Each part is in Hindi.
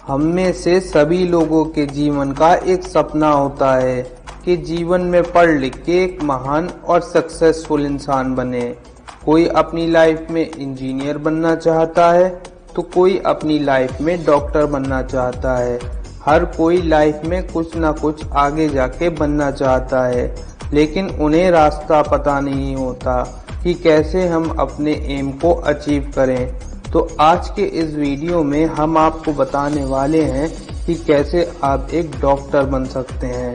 हम में से सभी लोगों के जीवन का एक सपना होता है कि जीवन में पढ़ लिख के एक महान और सक्सेसफुल इंसान बने। कोई अपनी लाइफ में इंजीनियर बनना चाहता है तो कोई अपनी लाइफ में डॉक्टर बनना चाहता है। हर कोई लाइफ में कुछ ना कुछ आगे जाके बनना चाहता है, लेकिन उन्हें रास्ता पता नहीं होता कि कैसे हम अपने एम को अचीव करें। तो आज के इस वीडियो में हम आपको बताने वाले हैं कि कैसे आप एक डॉक्टर बन सकते हैं।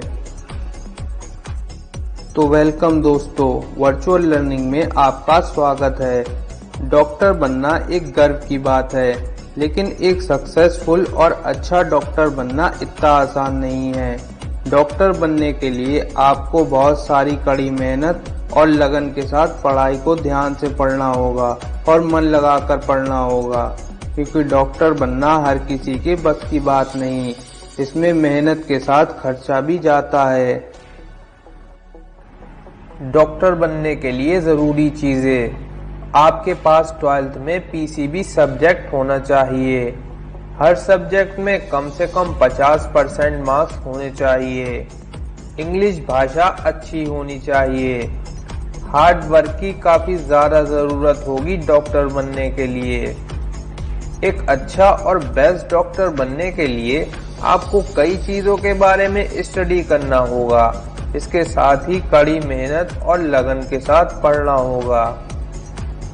तो वेलकम दोस्तों, वर्चुअल लर्निंग में आपका स्वागत है। डॉक्टर बनना एक गर्व की बात है, लेकिन एक सक्सेसफुल और अच्छा डॉक्टर बनना इतना आसान नहीं है। डॉक्टर बनने के लिए आपको बहुत सारी कड़ी मेहनत और लगन के साथ पढ़ाई को ध्यान से पढ़ना होगा और मन लगाकर पढ़ना होगा, क्योंकि डॉक्टर बनना हर किसी के बस की बात नहीं। इसमें मेहनत के साथ खर्चा भी जाता है। डॉक्टर बनने के लिए जरूरी चीजें: आपके पास 12th में पीसीबी सब्जेक्ट होना चाहिए। हर सब्जेक्ट में कम से कम 50% मार्क्स होने चाहिए। इंग्लिश भाषा अच्छी होनी चाहिए। हार्ड वर्क की काफी ज्यादा जरूरत होगी डॉक्टर बनने के लिए। एक अच्छा और बेस्ट डॉक्टर बनने के लिए आपको कई चीजों के बारे में स्टडी करना होगा। इसके साथ ही कड़ी मेहनत और लगन के साथ पढ़ना होगा।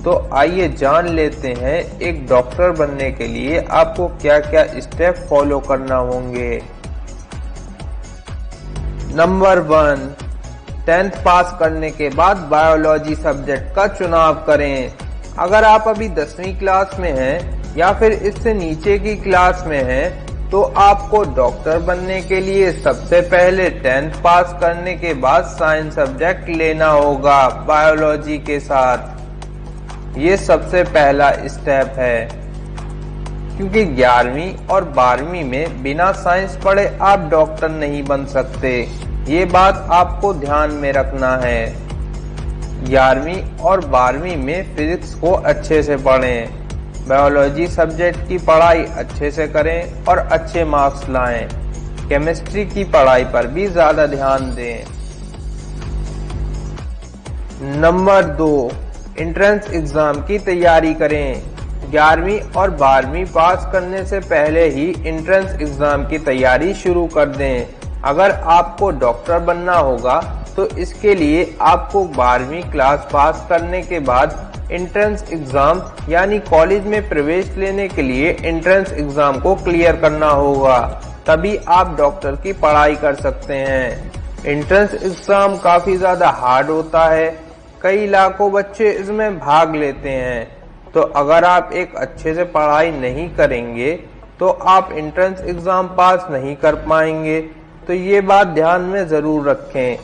तो आइए जान लेते हैं एक डॉक्टर बनने के लिए आपको क्या क्या स्टेप फॉलो करना होंगे। नंबर 1, 10th पास करने के बाद बायोलॉजी सब्जेक्ट का चुनाव करें। अगर आप अभी 10वीं क्लास में हैं या फिर इससे नीचे की क्लास में हैं, तो आपको डॉक्टर बनने के लिए सबसे पहले 10th पास करने के बाद साइंस सब्जेक्ट लेना होगा बायोलॉजी के साथ। ये सबसे पहला स्टेप है, क्योंकि 11वीं और 12वीं में बिना साइंस पढ़े आप डॉक्टर नहीं बन सकते। ये बात आपको ध्यान में रखना है। 11वीं और 12वीं में फिजिक्स को अच्छे से पढ़ें, बायोलॉजी सब्जेक्ट की पढ़ाई अच्छे से करें और अच्छे मार्क्स लाएं। केमिस्ट्री की पढ़ाई पर भी ज्यादा ध्यान दें। नंबर 2, एंट्रेंस एग्जाम की तैयारी करें। 11वीं और 12वीं पास करने से पहले ही एंट्रेंस एग्जाम की तैयारी शुरू कर दें। अगर आपको डॉक्टर बनना होगा तो इसके लिए आपको 12वीं क्लास पास करने के बाद एंट्रेंस एग्जाम यानी कॉलेज में प्रवेश लेने के लिए एंट्रेंस एग्जाम को क्लियर करना होगा, तभी आप डॉक्टर की पढ़ाई कर सकते हैं। एंट्रेंस एग्जाम काफी ज्यादा हार्ड होता है, कई लाखों बच्चे इसमें भाग लेते हैं। तो अगर आप एक अच्छे से पढ़ाई नहीं करेंगे तो आप एंट्रेंस एग्जाम पास नहीं कर पाएंगे। तो ये बात ध्यान में जरूर रखें।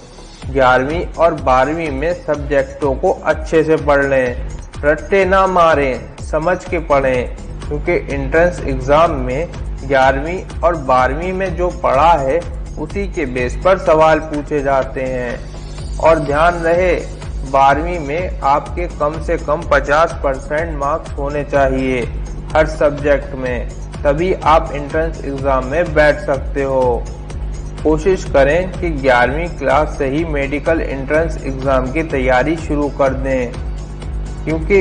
11वीं और 12वीं में सब्जेक्टों को अच्छे से पढ़ लें, रट्टे ना मारें, समझ के पढ़ें, क्योंकि एंट्रेंस एग्जाम में 11वीं और 12वीं में जो पढ़ा है उसी के बेस पर सवाल पूछे जाते हैं। और ध्यान रहे, 12वीं में आपके कम से कम 50% मार्क्स होने चाहिए हर सब्जेक्ट में, तभी आप एंट्रेंस एग्जाम में बैठ सकते हो। कोशिश करें कि 11वीं क्लास से ही मेडिकल एंट्रेंस एग्जाम की तैयारी शुरू कर दें, क्योंकि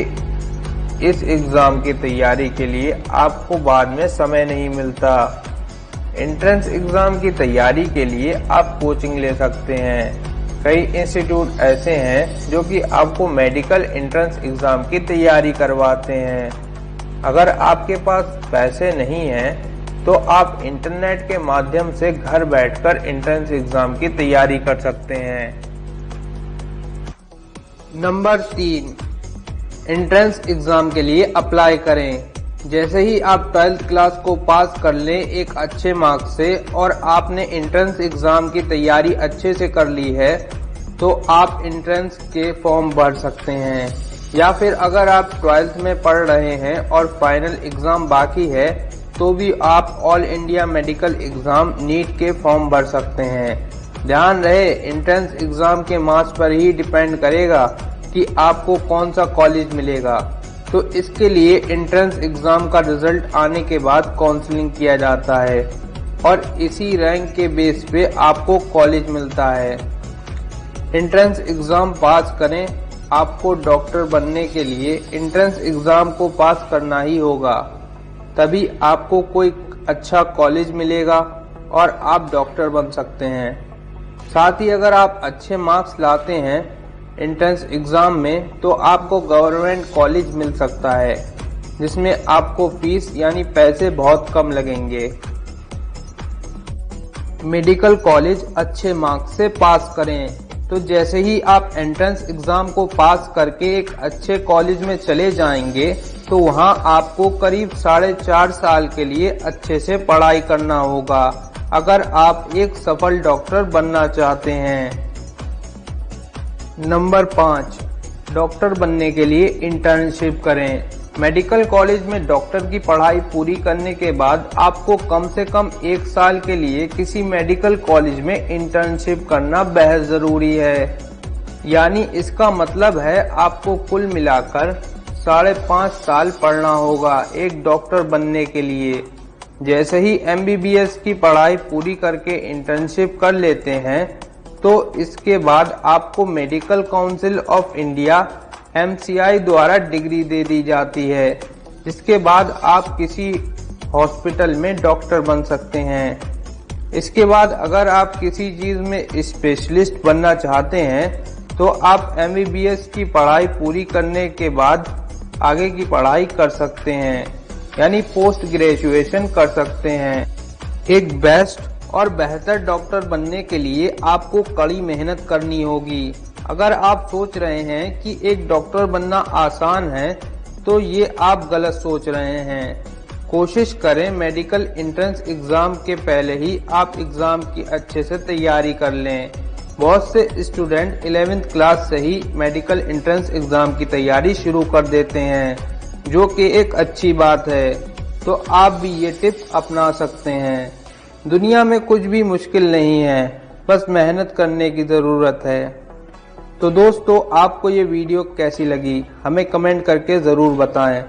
इस एग्जाम की तैयारी के लिए आपको बाद में समय नहीं मिलता। एंट्रेंस एग्जाम की तैयारी के लिए आप कोचिंग ले सकते हैं। कई इंस्टीट्यूट ऐसे हैं जो कि आपको मेडिकल एंट्रेंस एग्जाम की तैयारी करवाते हैं। अगर आपके पास पैसे नहीं हैं तो आप इंटरनेट के माध्यम से घर बैठकर एंट्रेंस एग्जाम की तैयारी कर सकते हैं। नंबर 3, एंट्रेंस एग्जाम के लिए अप्लाई करें। जैसे ही आप 12th क्लास को पास कर लें एक अच्छे मार्क्स से और आपने एंट्रेंस एग्जाम की तैयारी अच्छे से कर ली है, तो आप एंट्रेंस के फॉर्म भर सकते हैं। या फिर अगर आप 12th में पढ़ रहे हैं और फाइनल एग्जाम बाकी है, तो भी आप all India medical exam NEET के फॉर्म भर सकते हैं। ध्यान रहे, एंट्रेंस एग्जाम के मार्क्स पर ही डिपेंड करेगा कि आपको कौन सा कॉलेज मिलेगा। तो इसके लिए एंट्रेंस एग्जाम का रिजल्ट आने के बाद काउंसलिंग किया जाता है और इसी रैंक के बेस पे आपको कॉलेज मिलता है। एंट्रेंस एग्जाम पास करें। आपको डॉक्टर बनने के लिए एंट्रेंस एग्जाम को पास करना ही होगा, तभी आपको कोई अच्छा कॉलेज मिलेगा और आप डॉक्टर बन सकते हैं। साथ ही अगर आप अच्छे मार्क्स लाते हैं एंट्रेंस एग्जाम में तो आपको गवर्नमेंट कॉलेज मिल सकता है, जिसमें आपको फीस यानी पैसे बहुत कम लगेंगे। मेडिकल कॉलेज अच्छे मार्क्स से पास करें। तो जैसे ही आप एंट्रेंस एग्जाम को पास करके एक अच्छे कॉलेज में चले जाएंगे तो वहां आपको करीब 4.5 साल के लिए अच्छे से पढ़ाई करना होगा, अगर आप एक सफल डॉक्टर बनना चाहते हैं। नंबर 5, डॉक्टर बनने के लिए इंटर्नशिप करें। मेडिकल कॉलेज में डॉक्टर की पढ़ाई पूरी करने के बाद आपको कम से कम 1 साल के लिए किसी मेडिकल कॉलेज में इंटर्नशिप करना बेहद जरूरी है। यानी इसका मतलब है आपको कुल मिलाकर 5.5 साल पढ़ना होगा एक डॉक्टर बनने के लिए। जैसे ही MBBS की पढ़ाई पूरी करके इंटर्नशिप कर लेते हैं तो इसके बाद आपको medical council of India MCI द्वारा डिग्री दे दी जाती है, जिसके बाद आप किसी हॉस्पिटल में डॉक्टर बन सकते हैं। इसके बाद अगर आप किसी चीज में स्पेशलिस्ट बनना चाहते हैं तो आप MBBS की पढ़ाई पूरी करने के बाद आगे की पढ़ाई कर सकते हैं, यानी पोस्ट ग्रेजुएशन कर सकते हैं। एक बेस्ट और बेहतर डॉक्टर बनने के लिए आपको कड़ी मेहनत करनी होगी। अगर आप सोच रहे हैं कि एक डॉक्टर बनना आसान है तो ये आप गलत सोच रहे हैं। कोशिश करें मेडिकल एंट्रेंस एग्जाम के पहले ही आप एग्जाम की अच्छे से तैयारी कर लें। बहुत से स्टूडेंट 11th क्लास से ही मेडिकल एंट्रेंस एग्जाम की तैयारी शुरू कर देते हैं, जो कि एक अच्छी बात है। तो आप भी ये टिप अपना सकते हैं। दुनिया में कुछ भी मुश्किल नहीं है, बस मेहनत करने की जरूरत है। तो दोस्तों, आपको ये वीडियो कैसी लगी हमें कमेंट करके जरूर बताएं।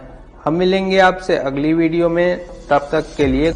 हम मिलेंगे आपसे अगली वीडियो में, तब तक के लिए